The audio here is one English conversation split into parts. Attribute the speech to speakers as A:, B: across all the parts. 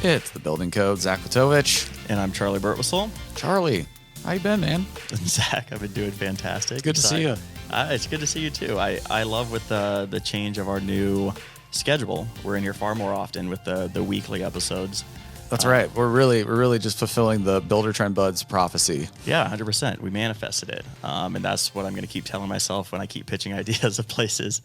A: It's the Building Code. Zach Latovich.
B: And I'm Charley Burtwhistle.
A: Charley, how you been, man?
B: Zach, I've been doing fantastic.
A: Good to see you.
B: It's good to see you too. I love with the change of our new schedule. We're in here far more often with the weekly episodes.
A: That's right. We're really just fulfilling the Buildertrend Buds prophecy.
B: Yeah, 100%. We manifested it, and that's what I'm going to keep telling myself when I keep pitching ideas of places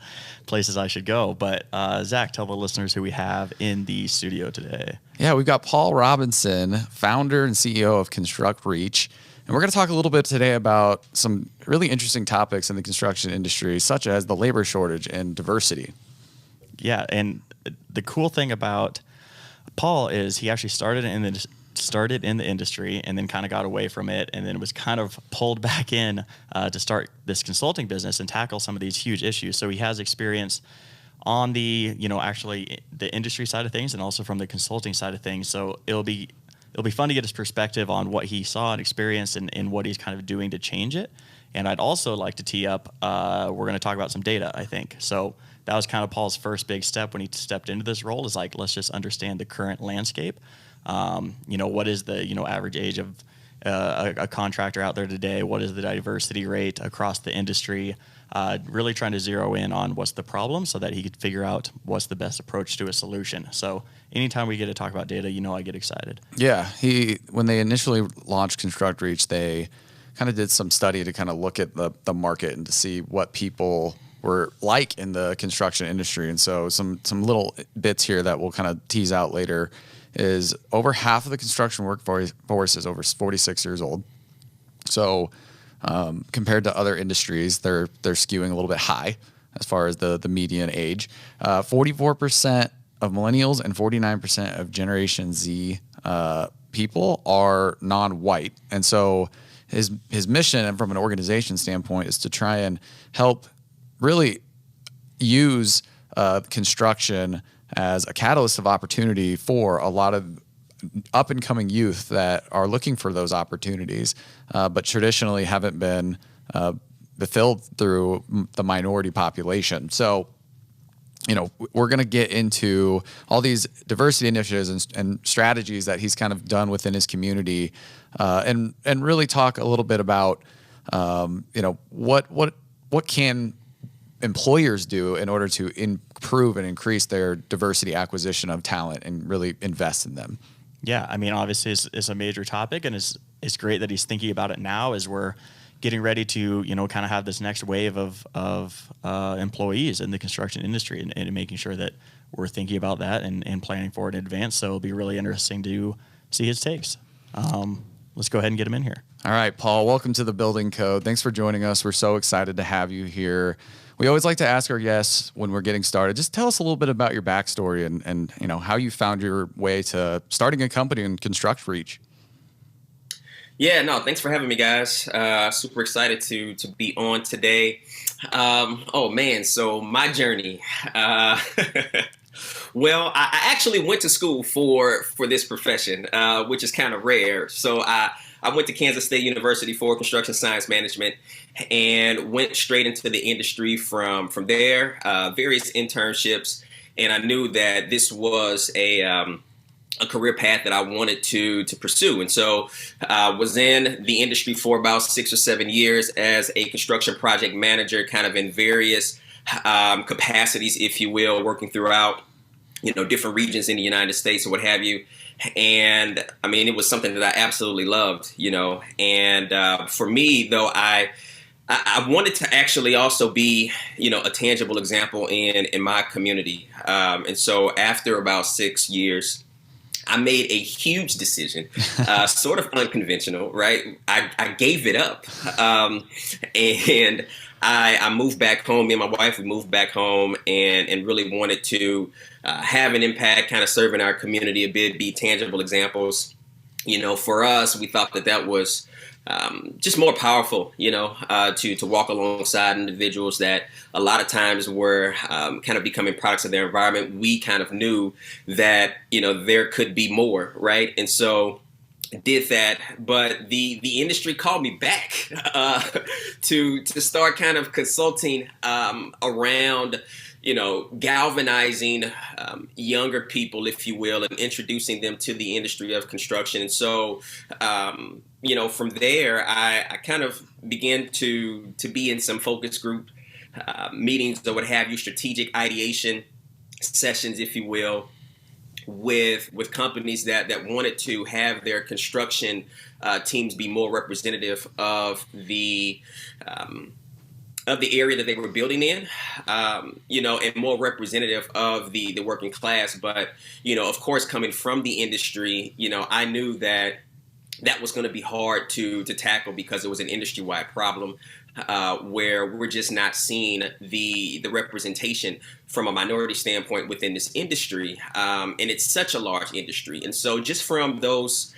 B: I should go. But Zach, tell the listeners who we have in the studio today.
A: Yeah, we've got Paul Robinson, founder and CEO of ConstructReach. And we're going to talk a little bit today about some really interesting topics in the construction industry, such as the labor shortage and diversity.
B: Yeah, and the cool thing about Paul is he actually started in the industry and then kind of got away from it and then was kind of pulled back in to start this consulting business and tackle some of these huge issues. So he has experience on the, actually the industry side of things and also from the consulting side of things. So it'll be fun to get his perspective on what he saw and experienced and what he's kind of doing to change it. And I'd also like to tee up, we're going to talk about some data, I think. So that was kind of Paul's first big step when he stepped into this role, is like, let's just understand the current landscape. What is the, average age of a contractor out there today? What is the diversity rate across the industry? Really trying to zero in on what's the problem so that he could figure out what's the best approach to a solution. So anytime we get to talk about data, I get excited.
A: Yeah, when they initially launched ConstructReach, they kind of did some study to kind of look at the market and to see what people were like in the construction industry. And so some little bits here that we'll kind of tease out later is over half of the construction workforce is over 46 years old. So compared to other industries, they're skewing a little bit high as far as the median age. 44% of millennials and 49% of Generation Z people are non-white. And so his mission, and from an organization standpoint, is to try and help really use construction as a catalyst of opportunity for a lot of up-and-coming youth that are looking for those opportunities, but traditionally haven't been fulfilled through the minority population. So, we're going to get into all these diversity initiatives and strategies that he's kind of done within his community, and really talk a little bit about, what can employers do in order to improve and increase their diversity acquisition of talent and really invest in them.
B: Yeah, I mean, obviously it's a major topic, and it's great that he's thinking about it now as we're getting ready to, kind of have this next wave of employees in the construction industry and making sure that we're thinking about that and planning for it in advance. So it'll be really interesting to see his takes. Let's go ahead and get him in here.
A: All right, Paul, welcome to the Building Code. Thanks for joining us. We're so excited to have you here. We always like to ask our guests when we're getting started, just tell us a little bit about your backstory and how you found your way to starting a company in ConstructReach.
C: Yeah, no, thanks for having me, guys. Super excited to be on today. So my journey. Well, I actually went to school for this profession, which is kind of rare. So I went to Kansas State University for construction science management and went straight into the industry from there, various internships. And I knew that this was a career path that I wanted to pursue. And so I was in the industry for about 6 or 7 years as a construction project manager, kind of in various capacities, if you will, working throughout different regions in the United States or what have you. And I mean, it was something that I absolutely loved, and for me, though, I wanted to actually also be, a tangible example in my community. And so after about 6 years, I made a huge decision, sort of unconventional, right? I gave it up, and I moved back home. Me and my wife, we moved back home and really wanted to have an impact, kind of serving our community a bit, be tangible examples. For us, we thought that was just more powerful, to walk alongside individuals that a lot of times were kind of becoming products of their environment. We kind of knew that, there could be more, right? And so did that, but the industry called me back to start kind of consulting around galvanizing younger people, if you will, and introducing them to the industry of construction. And so, from there, I kind of began to be in some focus group meetings or what have you, strategic ideation sessions, if you will, with companies that wanted to have their construction teams be more representative of the area that they were building in, and more representative of the working class. But, of course, coming from the industry, I knew that was going to be hard to tackle because it was an industry-wide problem where we're just not seeing the representation from a minority standpoint within this industry. And it's such a large industry. And so just from those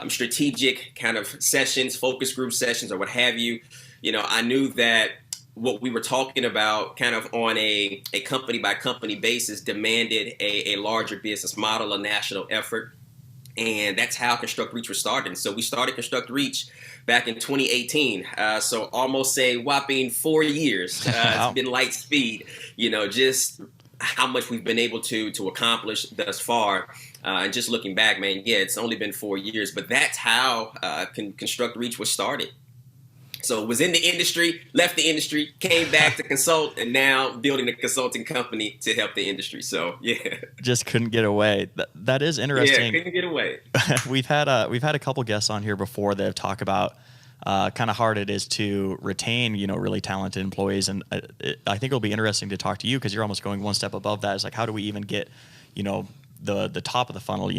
C: strategic kind of sessions, focus group sessions or what have you, I knew that what we were talking about kind of on a company by company basis demanded a larger business model, a national effort. And that's how ConstructReach was started. So we started ConstructReach back in 2018. So almost say whopping 4 years.
B: Wow.
C: It's been light speed, just how much we've been able to accomplish thus far. And just looking back, man, yeah, it's only been 4 years, but that's how ConstructReach was started. So was in the industry, left the industry, came back to consult, and now building a consulting company to help the industry. So yeah,
B: just couldn't get away. That is interesting.
C: Yeah, couldn't get away.
B: we've had a couple guests on here before that have talked about kind of hard it is to retain really talented employees, and I think it'll be interesting to talk to you because you're almost going one step above that. It's like, how do we even get the top of the funnel,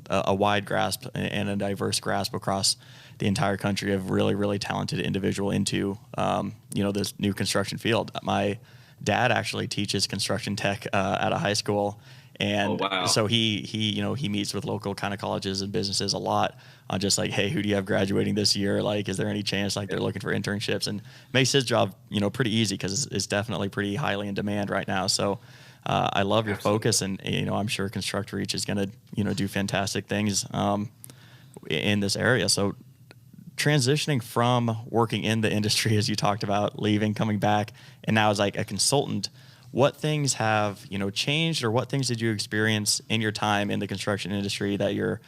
B: a wide grasp and a diverse grasp across the entire country of really, really talented individual into, this new construction field. My dad actually teaches construction tech at a high school. And so he meets with local kind of colleges and businesses a lot on just like, hey, who do you have graduating this year? Like, is there any chance like they're looking for internships? And makes his job, pretty easy because it's definitely pretty highly in demand right now. So I love your focus, and I'm sure ConstructReach is going to do fantastic things in this area. So transitioning from working in the industry, as you talked about, leaving, coming back, and now as like a consultant, what things have changed, or what things did you experience in your time in the construction industry that you're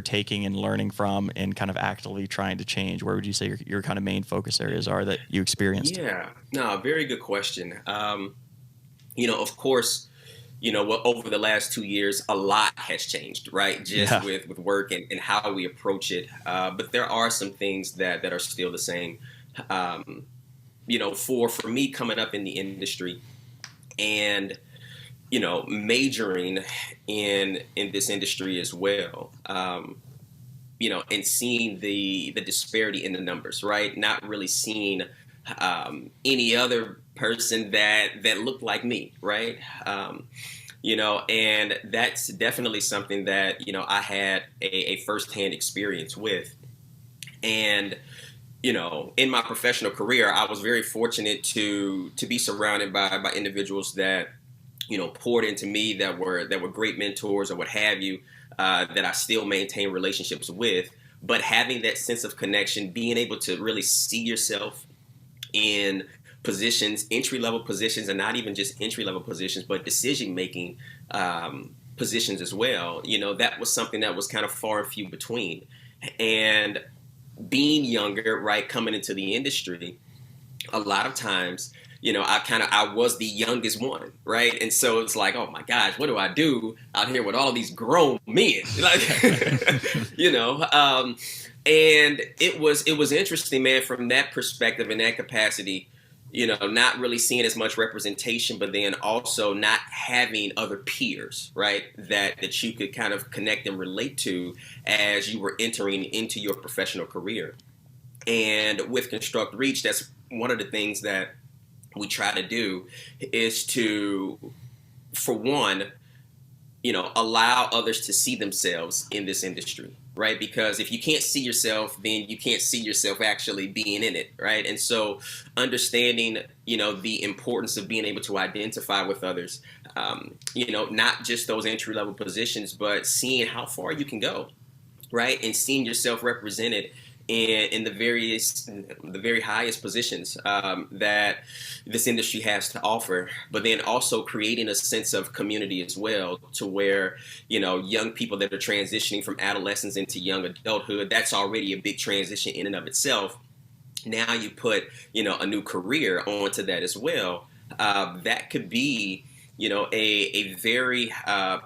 B: taking and learning from and kind of actively trying to change? Where would you say your kind of main focus areas are that you experienced?
C: Yeah, no, very good question. Of course, over the last 2 years, a lot has changed, right? Just with work and how we approach it. But there are some things that are still the same. For me coming up in the industry and, majoring in this industry as well, and seeing the disparity in the numbers, right? Not really seeing any other person that looked like me, right? And that's definitely something that, I had a firsthand experience with. And, in my professional career, I was very fortunate to be surrounded by individuals that, poured into me, that were great mentors or what have you, that I still maintain relationships with. But having that sense of connection, being able to really see yourself in positions, entry-level positions, and not even just entry-level positions, but decision-making positions as well. That was something that was kind of far and few between. And being younger, right, coming into the industry, a lot of times, I was the youngest one, right? And so it's like, oh my gosh, what do I do out here with all these grown men? Like, and it was interesting, man, from that perspective and that capacity, not really seeing as much representation, but then also not having other peers, right, that you could kind of connect and relate to as you were entering into your professional career. And with ConstructReach, that's one of the things that we try to do is to, for one, allow others to see themselves in this industry, right? Because if you can't see yourself, then you can't see yourself actually being in it, right? And so understanding, the importance of being able to identify with others, not just those entry-level positions, but seeing how far you can go, right? And seeing yourself represented in the very highest positions that this industry has to offer, but then also creating a sense of community as well, to where, you know, young people that are transitioning from adolescence into young adulthood, that's already a big transition in and of itself. Now you put, you know, a new career onto that as well. That could be, you know, a very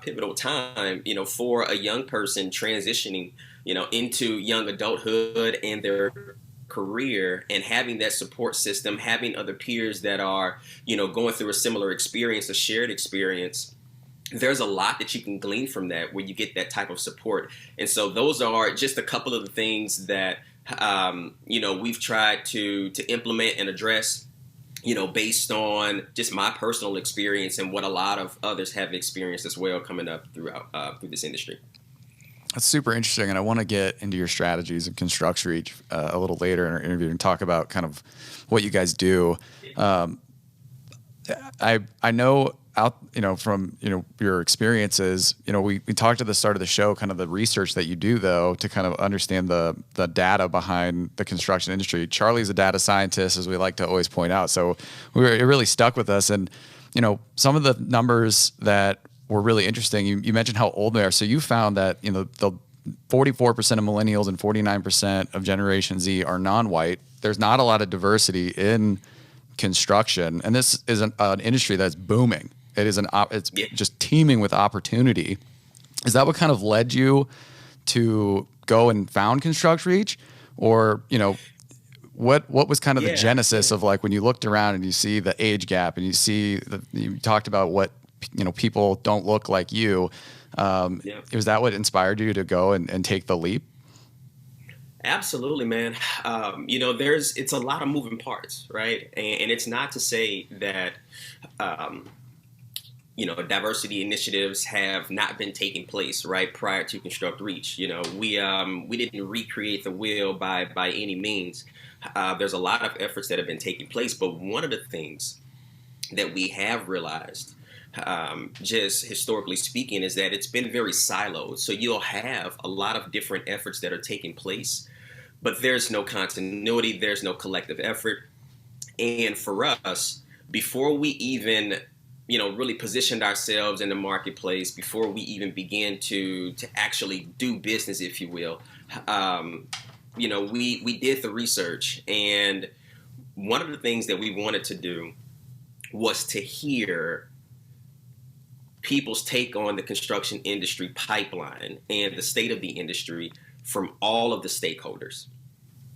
C: pivotal time, you know, for a young person transitioning, you know, into young adulthood and their career, and having that support system, having other peers that are, you know, going through a similar experience, a shared experience. There's a lot that you can glean from that, where you get that type of support. And so those are just a couple of the things that, you know, we've tried to implement and address, you know, based on just my personal experience and what a lot of others have experienced as well coming up throughout through this industry.
A: That's super interesting, and I want to get into your strategies in ConstructReach a little later in our interview and talk about kind of what you guys do. I know from your experiences, you know, we talked at the start of the show, kind of the research that you do though to kind of understand the data behind the construction industry. Charley's a data scientist, as we like to always point out, so it really stuck with us. And you know, some of the numbers that were really interesting. You mentioned how old they are. So you found that, you know, the 44% of millennials and 49% of Generation Z are non-white. There's not a lot of diversity in construction, and this is an industry that's booming. It's just teeming with opportunity. Is that what kind of led you to go and found ConstructReach, or you know, what was kind of the genesis of, like, when you looked around and you see the age gap and you talked about what, you know, people don't look like you. Was that what inspired you to go and take the leap?
C: Absolutely, man. You know, it's a lot of moving parts, right? And it's not to say that, you know, diversity initiatives have not been taking place, right, prior to ConstructReach. You know, we didn't recreate the wheel by any means. There's a lot of efforts that have been taking place, but one of the things that we have realized, just historically speaking, is that it's been very siloed. So you'll have a lot of different efforts that are taking place, but there's no continuity, there's no collective effort. And for us, before we even, you know, really positioned ourselves in the marketplace, before we even began to actually do business, if you will, you know, we did the research. And one of the things that we wanted to do was to hear people's take on the construction industry pipeline and the state of the industry from all of the stakeholders.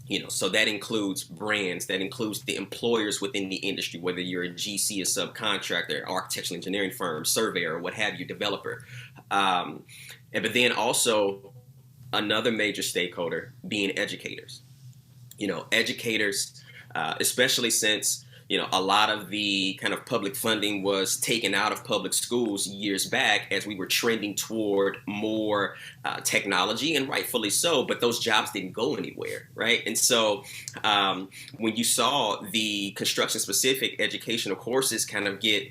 C: You know, so that includes brands, that includes the employers within the industry, whether you're a GC, a subcontractor, architectural engineering firm, surveyor, what have you, developer. But then also another major stakeholder being educators. You know, educators, especially since, you know, a lot of the kind of public funding was taken out of public schools years back as we were trending toward more technology, and rightfully so, but those jobs didn't go anywhere, right? And so when you saw the construction-specific educational courses kind of get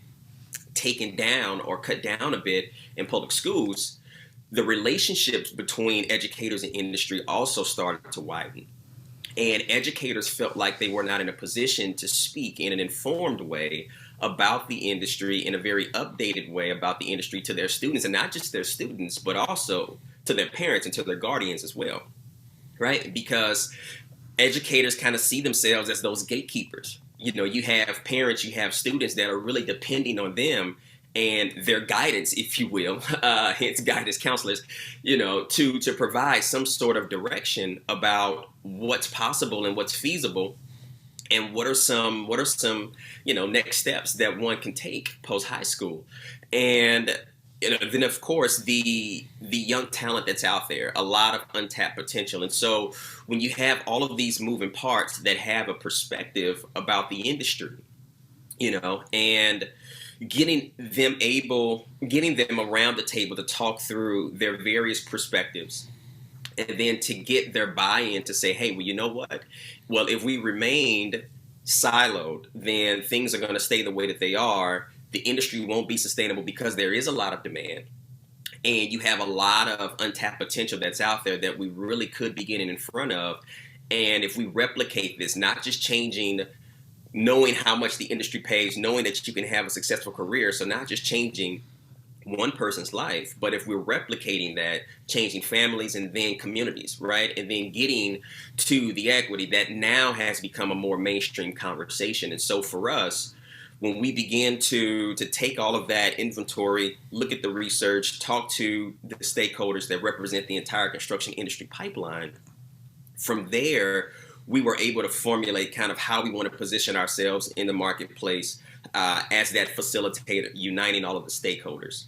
C: taken down or cut down a bit in public schools, the relationships between educators and industry also started to widen. And educators felt like they were not in a position to speak in an informed way about the industry, in a very updated way about the industry, to their students, and not just their students, but also to their parents and to their guardians as well, right? Because educators kind of see themselves as those gatekeepers. You know, you have parents, you have students that are really depending on them and their guidance, if you will, hence guidance counselors, you know, to provide some sort of direction about what's possible and what's feasible, and what are some you know, next steps that one can take post high school. And you know, then of course the young talent that's out there, a lot of untapped potential. And so when you have all of these moving parts that have a perspective about the industry, you know, and getting them around the table to talk through their various perspectives, and then to get their buy-in to say, hey, well, you know what? Well, if we remained siloed, then things are going to stay the way that they are. The industry won't be sustainable because there is a lot of demand, and you have a lot of untapped potential that's out there that we really could be getting in front of. And if we replicate this, not just changing, knowing how much the industry pays, knowing that you can have a successful career, so not just changing one person's life, but if we're replicating that, changing families and then communities, right? And then getting to the equity that now has become a more mainstream conversation. And so for us, when we begin to take all of that inventory, look at the research, talk to the stakeholders that represent the entire construction industry pipeline, from there, we were able to formulate kind of how we want to position ourselves in the marketplace as that facilitator, uniting all of the stakeholders,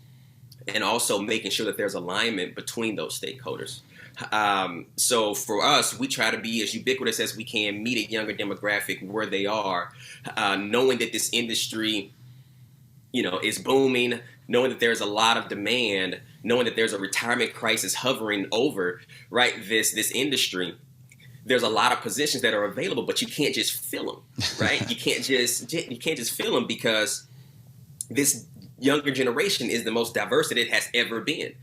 C: and also making sure that there's alignment between those stakeholders. So for us, we try to be as ubiquitous as we can, meet a younger demographic where they are, knowing that this industry, is booming, knowing that there's a lot of demand, knowing that there's a retirement crisis hovering over, right, this industry. There's a lot of positions that are available, but you can't just fill them, right? You can't just fill them because this younger generation is the most diverse that it has ever been.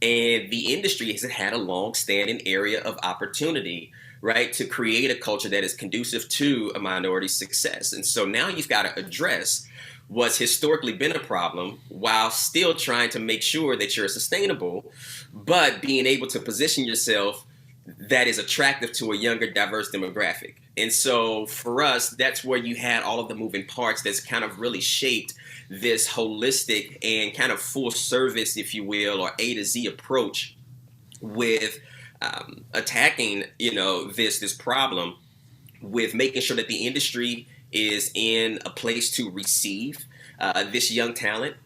C: And the industry has had a long-standing area of opportunity, right, to create a culture that is conducive to a minority's success. And so now you've got to address what's historically been a problem while still trying to make sure that you're sustainable, but being able to position yourself that is attractive to a younger, diverse demographic. And so for us, that's where you had all of the moving parts that's kind of really shaped this holistic and kind of full service, if you will, or A to Z approach with attacking, this problem, with making sure that the industry is in a place to receive this young talent,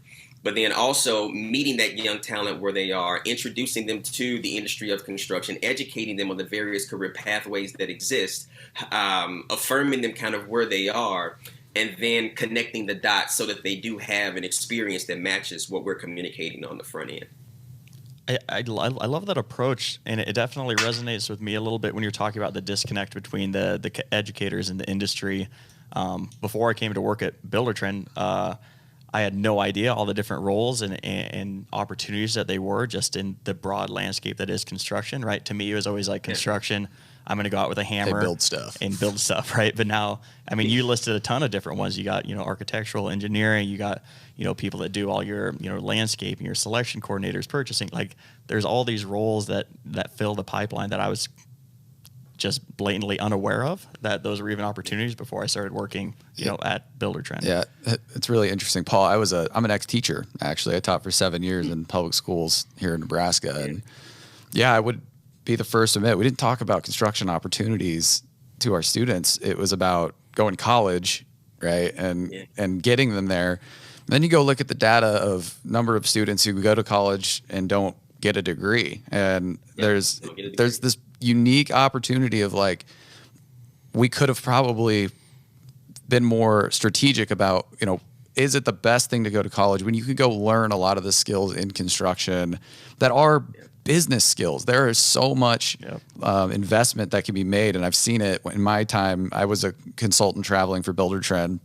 C: but then also meeting that young talent where they are, introducing them to the industry of construction, educating them on the various career pathways that exist, affirming them kind of where they are, and then connecting the dots so that they do have an experience that matches what we're communicating on the front end.
B: I love that approach, and it definitely resonates with me a little bit when you're talking about the disconnect between the educators and the industry. Before I came to work at Buildertrend, I had no idea all the different roles and opportunities that they were just in the broad landscape that is construction, right? To me, it was always like construction. I'm going to go out with a hammer and build stuff, right? But now, I mean, you listed a ton of different ones. You got, architectural engineering, you got, people that do all your, landscaping, your selection coordinators, purchasing. Like, there's all these roles that fill the pipeline that I was just blatantly unaware of, that those were even opportunities before I started working, at Buildertrend.
A: Yeah, it's really interesting. Paul, I'm an ex-teacher, actually. I taught for 7 years in public schools here in Nebraska. And I would be the first to admit, we didn't talk about construction opportunities to our students. It was about going to college, right? And getting them there. And then you go look at the data of number of students who go to college and don't get a degree. And there's this unique opportunity of, like, we could have probably been more strategic about, is it the best thing to go to college when you could go learn a lot of the skills in construction that are business skills? There is so much investment that can be made. And I've seen it in my time. I was a consultant traveling for Buildertrend,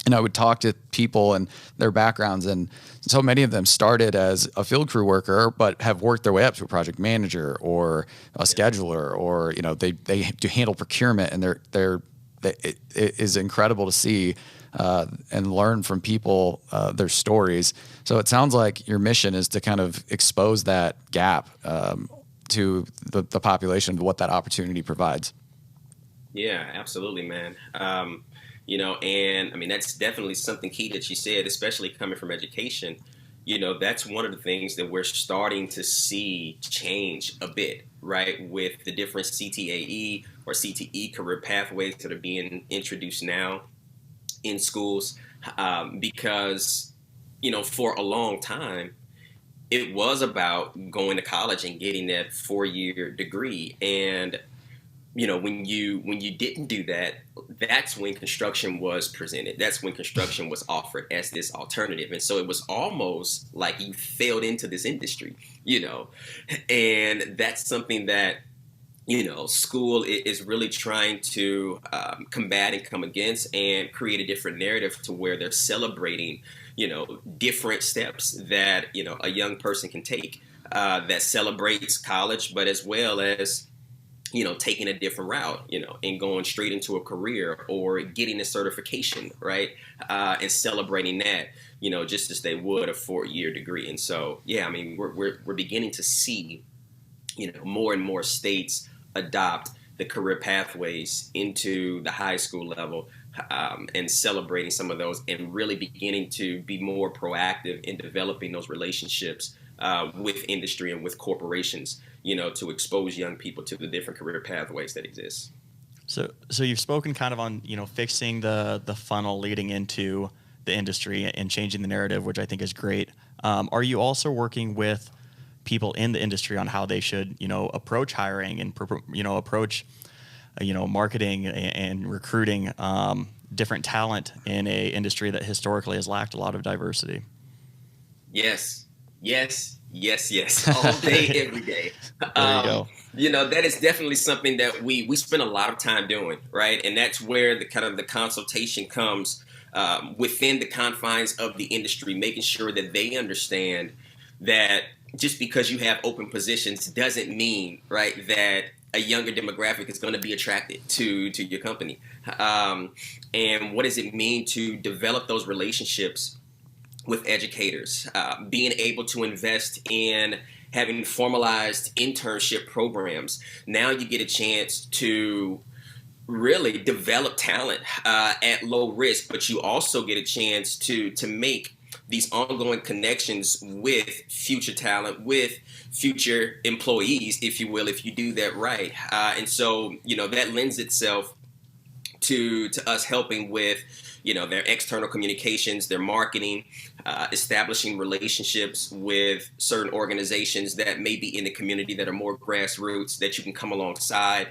A: and I would talk to people and their backgrounds. And so many of them started as a field crew worker, but have worked their way up to a project manager or a scheduler, or, they do handle procurement, and it is incredible to see and learn from people, their stories. So it sounds like your mission is to kind of expose that gap to the population, what that opportunity provides.
C: Yeah, absolutely, man. And I mean, that's definitely something key that you said, especially coming from education. That's one of the things that we're starting to see change a bit, right? With the different CTAE or CTE career pathways that are being introduced now in schools, because, for a long time, it was about going to college and getting that 4-year degree. And, when you didn't do that, that's when construction was presented. That's when construction was offered as this alternative. And so it was almost like you failed into this industry, and that's something that, school is really trying to combat and come against, and create a different narrative to where they're celebrating, different steps that, a young person can take that celebrates college, but as well as taking a different route, and going straight into a career or getting a certification, right? And celebrating that, just as they would a 4-year degree. And so, yeah, I mean, we're beginning to see, more and more states adopt the career pathways into the high school level, and celebrating some of those, and really beginning to be more proactive in developing those relationships with industry and with corporations, to expose young people to the different career pathways that exist.
B: So you've spoken kind of on, fixing the funnel leading into the industry and changing the narrative, which I think is great. Are you also working with people in the industry on how they should, approach hiring and, approach, marketing and recruiting different talent in a industry that historically has lacked a lot of diversity?
C: Yes. All day, every day.
B: There you go.
C: That is definitely something that we spend a lot of time doing, right? And that's where the kind of the consultation comes within the confines of the industry, making sure that they understand that just because you have open positions doesn't mean, right, that a younger demographic is going to be attracted to your company. And what does it mean to develop those relationships with educators, being able to invest in having formalized internship programs? Now you get a chance to really develop talent at low risk, but you also get a chance to make these ongoing connections with future talent, with future employees, if you will, if you do that right. And so, that lends itself to us helping with, their external communications, their marketing, establishing relationships with certain organizations that may be in the community that are more grassroots, that you can come alongside,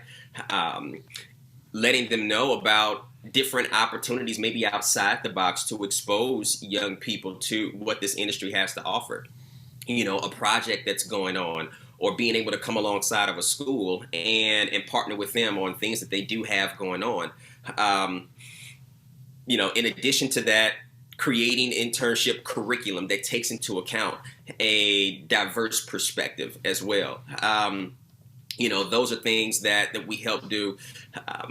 C: letting them know about different opportunities, maybe outside the box, to expose young people to what this industry has to offer. A project that's going on, or being able to come alongside of a school and partner with them on things that they do have going on. In addition to that, creating internship curriculum that takes into account a diverse perspective as well. Those are things that we help do.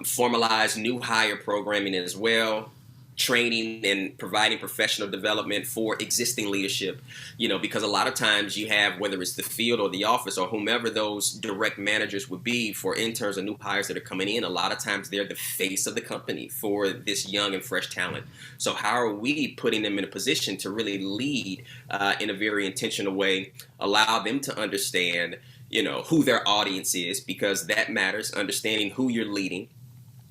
C: Formalize new hire programming as well, training and providing professional development for existing leadership, because a lot of times you have, whether it's the field or the office or whomever those direct managers would be for interns or new hires that are coming in, a lot of times they're the face of the company for this young and fresh talent. So how are we putting them in a position to really lead in a very intentional way, allow them to understand, who their audience is, because that matters. Understanding who you're leading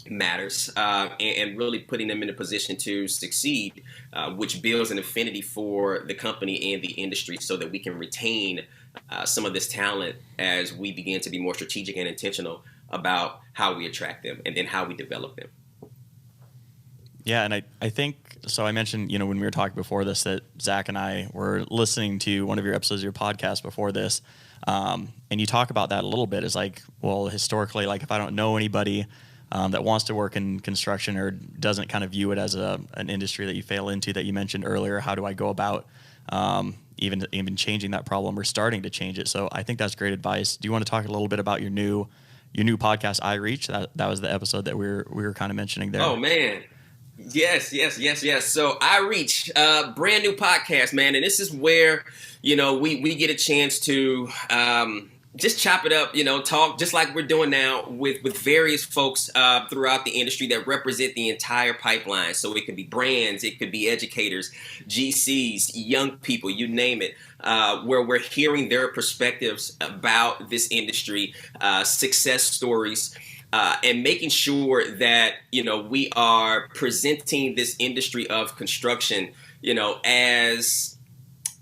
C: matters, and really putting them in a position to succeed, which builds an affinity for the company and the industry, so that we can retain some of this talent as we begin to be more strategic and intentional about how we attract them and then how we develop them.
B: Yeah, and I think, so I mentioned, when we were talking before this, that Zach and I were listening to one of your episodes of your podcast before this, and you talk about that a little bit. It's like, well, historically, like if I don't know anybody that wants to work in construction or doesn't kind of view it as an industry that you fail into, that you mentioned earlier, how do I go about even changing that problem or starting to change it? So I think that's great advice. Do you want to talk a little bit about your new podcast, iReach? That was the episode that we were kind of mentioning there.
C: Oh man. Yes. So iReach, brand new podcast, man. And this is where, we get a chance to just chop it up, talk just like we're doing now with various folks throughout the industry that represent the entire pipeline. So it could be brands, it could be educators, GCs, young people, you name it, where we're hearing their perspectives about this industry, success stories, and making sure that, we are presenting this industry of construction,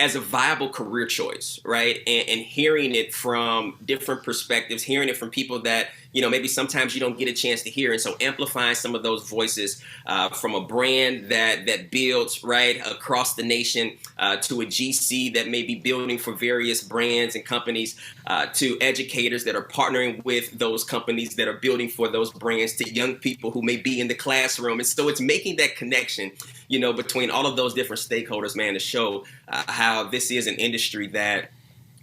C: as a viable career choice, right? And hearing it from different perspectives, hearing it from people that, maybe sometimes you don't get a chance to hear. And so amplifying some of those voices from a brand that builds, right, across the nation, to a GC that may be building for various brands and companies, to educators that are partnering with those companies that are building for those brands, to young people who may be in the classroom. And so it's making that connection, between all of those different stakeholders, man, to show how this is an industry that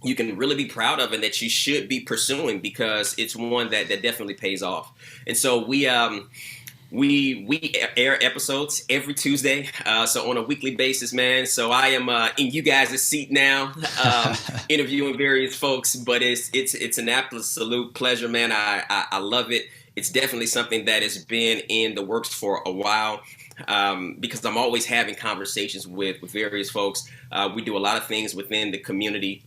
C: you can really be proud of and that you should be pursuing, because it's one that definitely pays off. And so we air episodes every Tuesday, so on a weekly basis, man. So I am in you guys' seat now, interviewing various folks, but it's an absolute pleasure, man. I love it. It's definitely something that has been in the works for a while, because I'm always having conversations with various folks. We do a lot of things within the community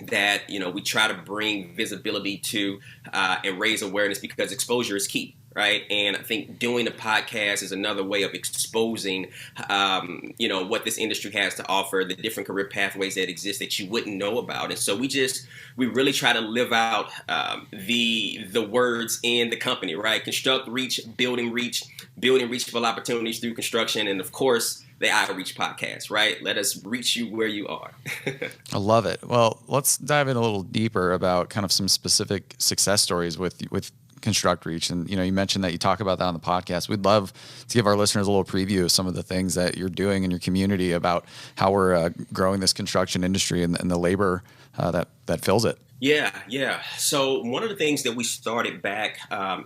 C: that, we try to bring visibility to and raise awareness, because exposure is key, right? And I think doing a podcast is another way of exposing, what this industry has to offer, the different career pathways that exist that you wouldn't know about. And so we really try to live out the words in the company, right? Construct, reach, building reachable opportunities through construction, and of course, the Outreach podcast, right? Let us reach you where you are.
A: I love it. Well, let's dive in a little deeper about kind of some specific success stories with ConstructReach. And, you mentioned that you talk about that on the podcast. We'd love to give our listeners a little preview of some of the things that you're doing in your community about how we're growing this construction industry and the labor that fills it.
C: Yeah. So one of the things that we started back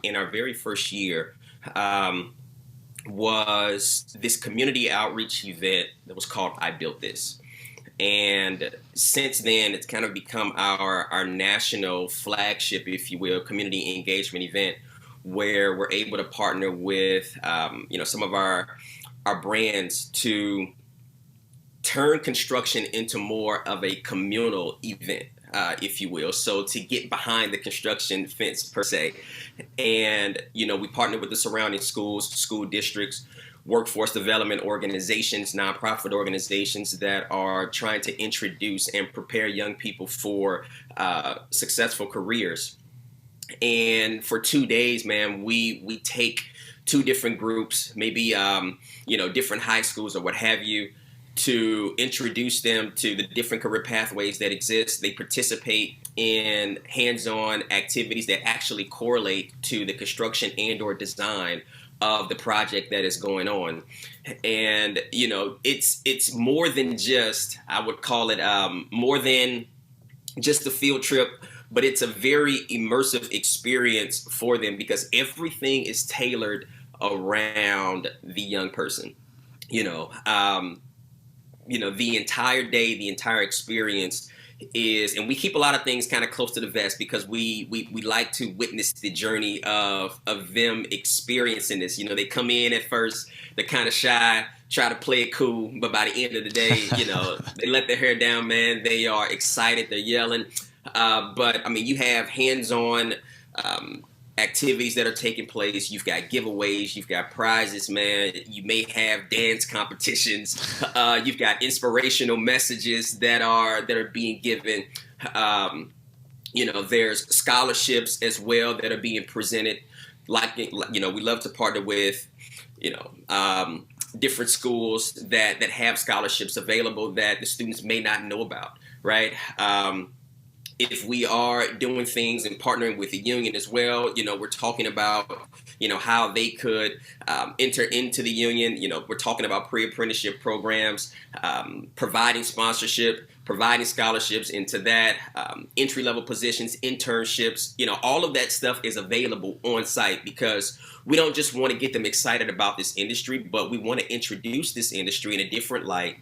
C: in our very first year was this community outreach event that was called I Built This. And since then, it's kind of become our national flagship, if you will, community engagement event, where we're able to partner with, some of our brands to turn construction into more of a communal event, if you will. So to get behind the construction fence per se. And, we partner with the surrounding schools, school districts, workforce development organizations, nonprofit organizations that are trying to introduce and prepare young people for successful careers. And for 2 days, man, we take two different groups, maybe, different high schools or what have you, to introduce them to the different career pathways that exist. They participate in hands-on activities that actually correlate to the construction and or design of the project that is going on. And, it's more than just, I would call it more than just a field trip, but it's a very immersive experience for them, because everything is tailored around the young person. The entire day, the entire experience is, and we keep a lot of things kind of close to the vest, because we like to witness the journey of them experiencing this. They come in at first, they're kind of shy, try to play it cool, but by the end of the day, they let their hair down, man. They are excited, they're yelling. But you have hands-on activities that are taking place. You've got giveaways, you've got prizes, man. You may have dance competitions. You've got inspirational messages that are being given. There's scholarships as well that are being presented. We love to partner with, different schools that have scholarships available that the students may not know about, right? If we are doing things and partnering with the union as well, we're talking about, how they could enter into the union. We're talking about pre-apprenticeship programs, providing sponsorship, providing scholarships into that, entry-level positions, internships. All of that stuff is available on site, because we don't just want to get them excited about this industry, but we want to introduce this industry in a different light,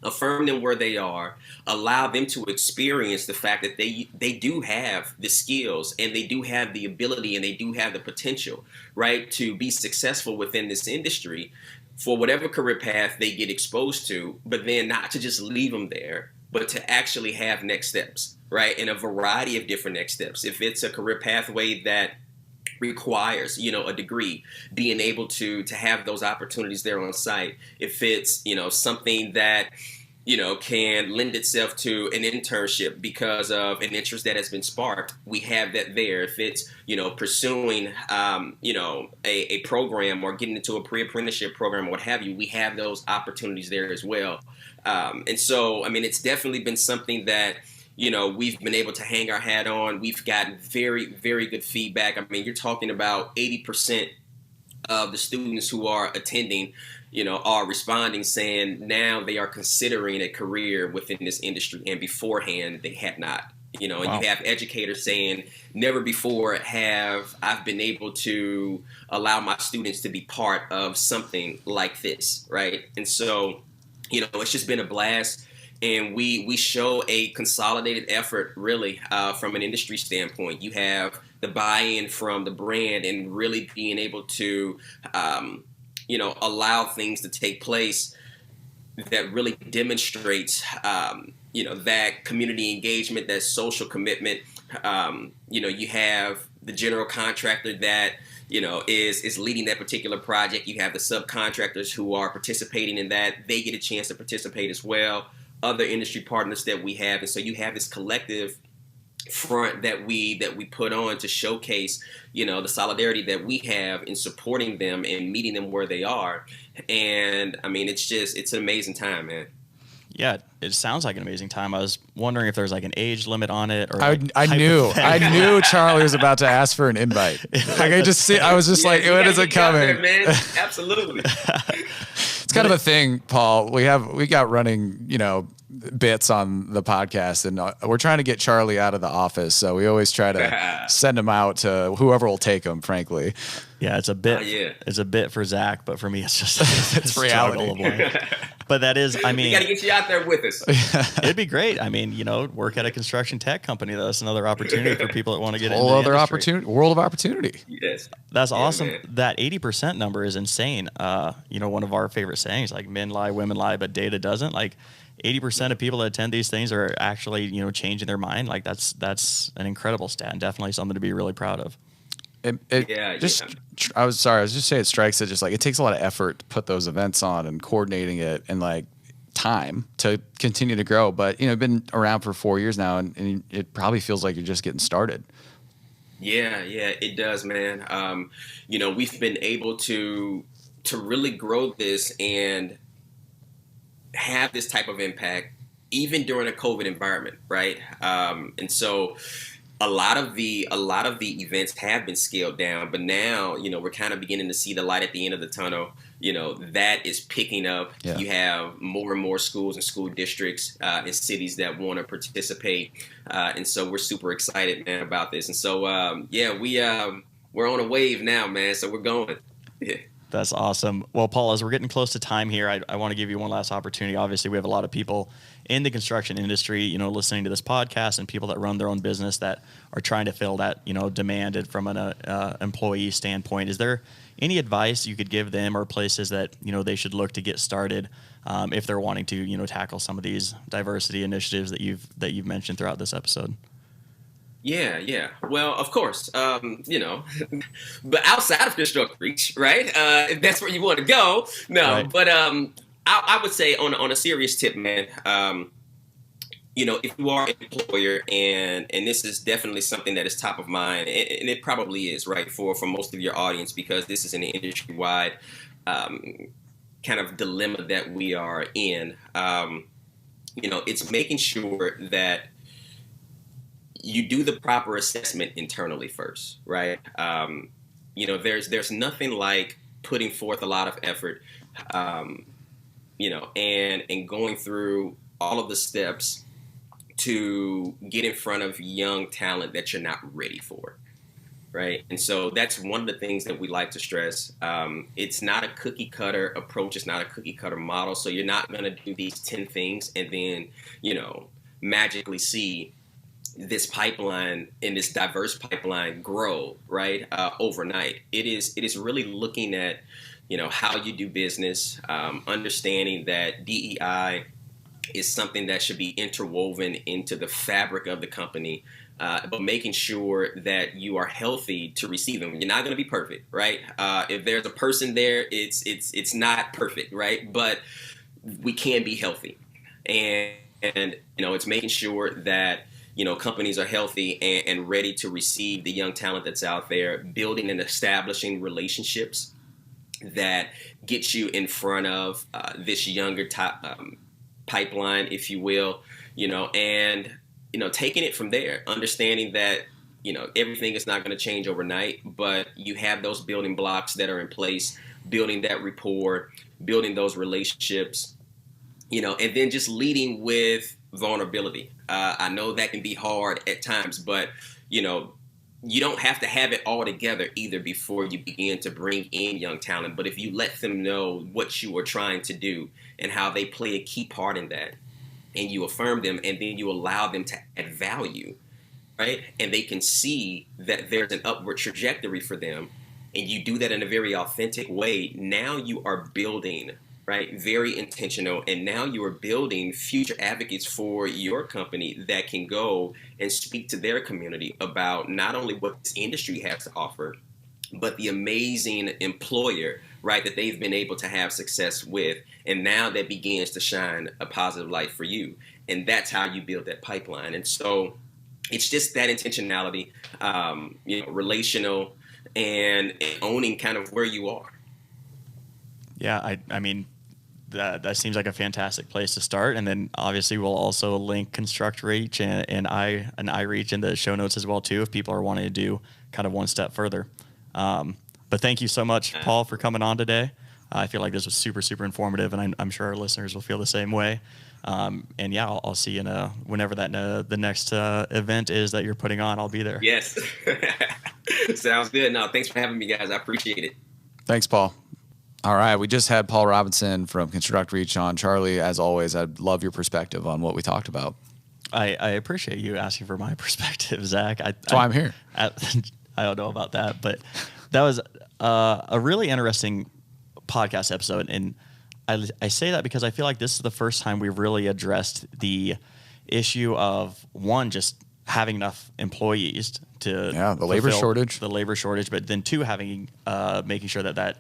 C: affirm them where they are, allow them to experience the fact that they do have the skills and they do have the ability and they do have the potential, right, to be successful within this industry for whatever career path they get exposed to, but then not to just leave them there, but to actually have next steps, right, and a variety of different next steps. If it's a career pathway that requires, a degree, being able to have those opportunities there on site. If it's, something that, can lend itself to an internship because of an interest that has been sparked, we have that there. If it's, pursuing, a program or getting into a pre-apprenticeship program or what have you, we have those opportunities there as well. And so, it's definitely been something that, we've been able to hang our hat on. We've gotten very, very good feedback. You're talking about 80% of the students who are attending, are responding saying now they are considering a career within this industry, and beforehand they had not. And
B: Wow.
C: you have educators saying, never before have I've been able to allow my students to be part of something like this, right? And so, it's just been a blast. And we show a consolidated effort, really, from an industry standpoint. You have the buy-in from the brand and really being able to, allow things to take place that really demonstrates, that community engagement, that social commitment. You have the general contractor that, is leading that particular project. You have the subcontractors who are participating in that. They get a chance to participate as well. Other industry partners that we have. And so you have this collective front that we put on to showcase, the solidarity that we have in supporting them and meeting them where they are. And I mean, it's an amazing time, man.
B: Yeah, it sounds like an amazing time. I was wondering if there's like an age limit on it, or
A: I knew Charley was about to ask for an invite. Like I was just like, when is it coming?
C: There, man. Absolutely.
A: It's kind of a thing, Paul. We got running, bits on the podcast, and we're trying to get Charley out of the office. So we always try to send him out to whoever will take him, frankly.
B: Yeah, it's a bit. It's a bit for Zach, but for me, it's just
A: it's reality.
B: But that is, I mean,
C: we got to get you out there with us.
B: It'd be great. I mean, work at a construction tech company. That's another opportunity for people that want to get into the
A: other
B: industry.
A: opportunity, world of opportunity.
C: Yes,
B: that's awesome.
C: Man.
B: That 80% number is insane. One of our favorite sayings, like men lie, women lie, but data doesn't. Like 80% of people that attend these things are actually, changing their mind. Like that's an incredible stat, and definitely something to be really proud of.
A: I was just saying, it strikes it just like it takes a lot of effort to put those events on and coordinating it, and like time to continue to grow. But been around for 4 years now, and it probably feels like you're just getting started.
C: Yeah, it does, man. We've been able to really grow this and have this type of impact even during a COVID environment, right? And so a lot of the events have been scaled down, but now, we're kind of beginning to see the light at the end of the tunnel. That is picking up. Yeah. You have more and more schools and school districts and cities that want to participate. And so we're super excited, man, about this. And so, we're on a wave now, man. So we're going. Yeah.
B: That's awesome. Well, Paul, as we're getting close to time here, I want to give you one last opportunity. Obviously, we have a lot of people in the construction industry, listening to this podcast, and people that run their own business that are trying to fill that, demanded from an employee standpoint. Is there any advice you could give them, or places that, they should look to get started if they're wanting to, tackle some of these diversity initiatives that you've mentioned throughout this episode?
C: Yeah. Well, of course, but outside of ConstructReach, right? If that's where you want to go, no. Right. But I would say on a serious tip, man. If you are an employer, and this is definitely something that is top of mind, and it probably is, right, for most of your audience, because this is an industry-wide kind of dilemma that we are in. It's making sure that you do the proper assessment internally first, right? There's nothing like putting forth a lot of effort, and going through all of the steps to get in front of young talent that you're not ready for, right? And so that's one of the things that we like to stress. It's not a cookie cutter approach. It's not a cookie cutter model. So you're not going to do these 10 things and then, magically see this pipeline and this diverse pipeline grow, right, overnight. It is really looking at, how you do business, understanding that DEI is something that should be interwoven into the fabric of the company, but making sure that you are healthy to receive them. You're not going to be perfect, right? If there's a person there, it's not perfect, right? But we can be healthy, and it's making sure that companies are healthy and ready to receive the young talent that's out there, building and establishing relationships that get you in front of this younger pipeline, if you will, and taking it from there, understanding that everything is not going to change overnight, but you have those building blocks that are in place, building that rapport, building those relationships, and then just leading with vulnerability. I know that can be hard at times, but, you don't have to have it all together either before you begin to bring in young talent. But if you let them know what you are trying to do and how they play a key part in that, and you affirm them, and then you allow them to add value, right? And they can see that there's an upward trajectory for them, and you do that in a very authentic way, now you are building, right? Very intentional. And now you are building future advocates for your company that can go and speak to their community about not only what this industry has to offer, but the amazing employer, right, that they've been able to have success with. And now that begins to shine a positive light for you. And that's how you build that pipeline. And so it's just that intentionality, relational, and owning kind of where you are.
B: Yeah, I mean, that seems like a fantastic place to start. And then obviously we'll also link ConstructReach and iReach in the show notes as well too, if people are wanting to do kind of one step further. But thank you so much, Paul, for coming on today. I feel like this was super, super informative, and I'm sure our listeners will feel the same way. And yeah, I'll see you whenever the next event is that you're putting on. I'll be there.
C: Yes. Sounds good. No, thanks for having me, guys. I appreciate it.
A: Thanks, Paul. All right, we just had Paul Robinson from ConstructReach on. Charley, as always, I'd love your perspective on what we talked about.
B: I appreciate you asking for my perspective, Zach.
A: That's why I'm here.
B: I don't know about that, but that was a really interesting podcast episode. And I say that because I feel like this is the first time we've really addressed the issue of, one, just having enough employees to
A: the labor shortage,
B: but then two, having making sure that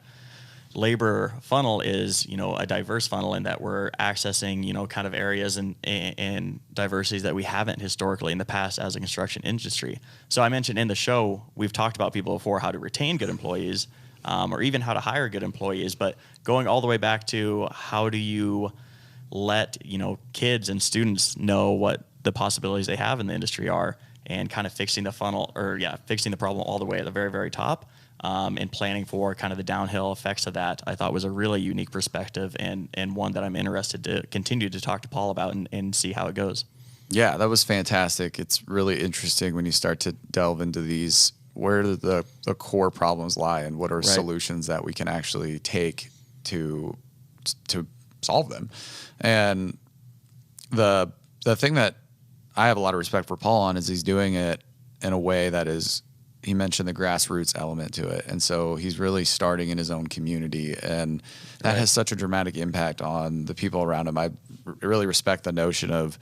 B: labor funnel is, a diverse funnel, and that we're accessing, kind of areas and diversities that we haven't historically in the past as a construction industry. So I mentioned in the show, we've talked about people before, how to retain good employees, or even how to hire good employees, but going all the way back to how do you let, kids and students know what the possibilities they have in the industry are, and kind of fixing the problem all the way at the very, very top. And planning for kind of the downhill effects of that, I thought was a really unique perspective, and one that I'm interested to continue to talk to Paul about and see how it goes.
A: Yeah, that was fantastic. It's really interesting when you start to delve into these, where the core problems lie and what are solutions that we can actually take to solve them. And the thing that I have a lot of respect for Paul on is he's doing it in a way that is, he mentioned the grassroots element to it. And so he's really starting in his own community, and that has such a dramatic impact on the people around him. I really respect the notion of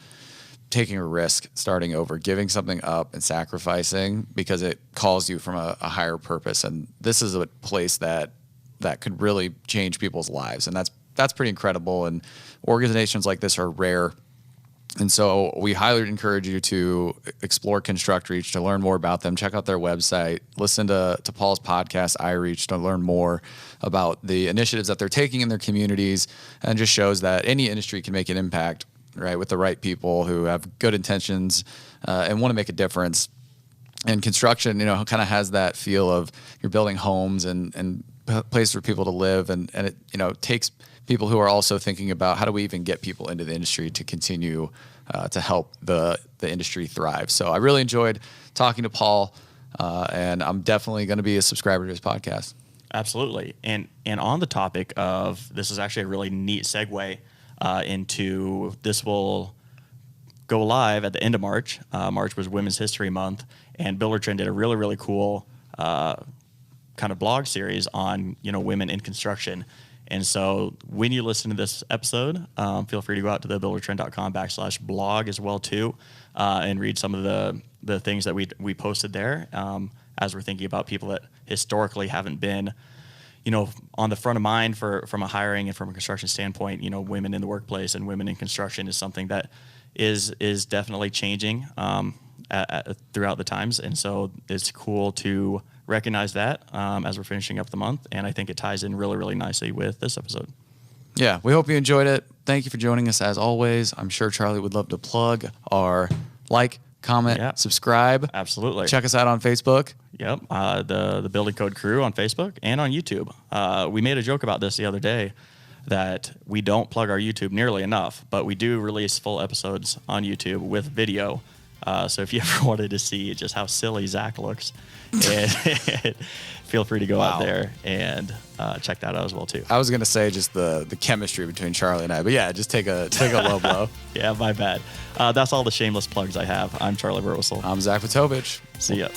A: taking a risk, starting over, giving something up and sacrificing because it calls you from a higher purpose. And this is a place that could really change people's lives. And that's pretty incredible. And organizations like this are rare. And so we highly encourage you to explore ConstructReach, to learn more about them. Check out their website. Listen to Paul's podcast, iReach, to learn more about the initiatives that they're taking in their communities, and just shows that any industry can make an impact, right, with the right people who have good intentions and want to make a difference. And construction, kind of has that feel of you're building homes and places for people to live, and it, takes people who are also thinking about how do we even get people into the industry to continue to help the industry thrive. So I really enjoyed talking to Paul, and I'm definitely going to be a subscriber to his podcast.
B: Absolutely. And on the topic of, this is actually a really neat segue into, this will go live at the end of March. March was Women's History Month, and Buildertrend did a really, really cool kind of blog series on, women in construction. And so when you listen to this episode, feel free to go out to the buildertrend.com/blog as well too, and read some of the things that we posted there, as we're thinking about people that historically haven't been, on the front of mind from a hiring and from a construction standpoint. Women in the workplace and women in construction is something that is definitely changing throughout the times. And so it's cool to recognize that as we're finishing up the month. And I think it ties in really, really nicely with this episode.
A: Yeah, we hope you enjoyed it. Thank you for joining us as always. I'm sure Charley would love to plug our comment, subscribe.
B: Absolutely.
A: Check us out on Facebook.
B: Yep. The Building Code crew on Facebook and on YouTube. We made a joke about this the other day. that we don't plug our YouTube nearly enough, but we do release full episodes on YouTube with video. So if you ever wanted to see just how silly Zach looks, feel free to go out there and check that out as well too.
A: I was gonna say just the chemistry between Charlie and I, but yeah, just take a low blow.
B: Yeah, my bad. That's all the shameless plugs I have. I'm Charlie Burwissel.
A: I'm Zach Vitovich.
B: See ya.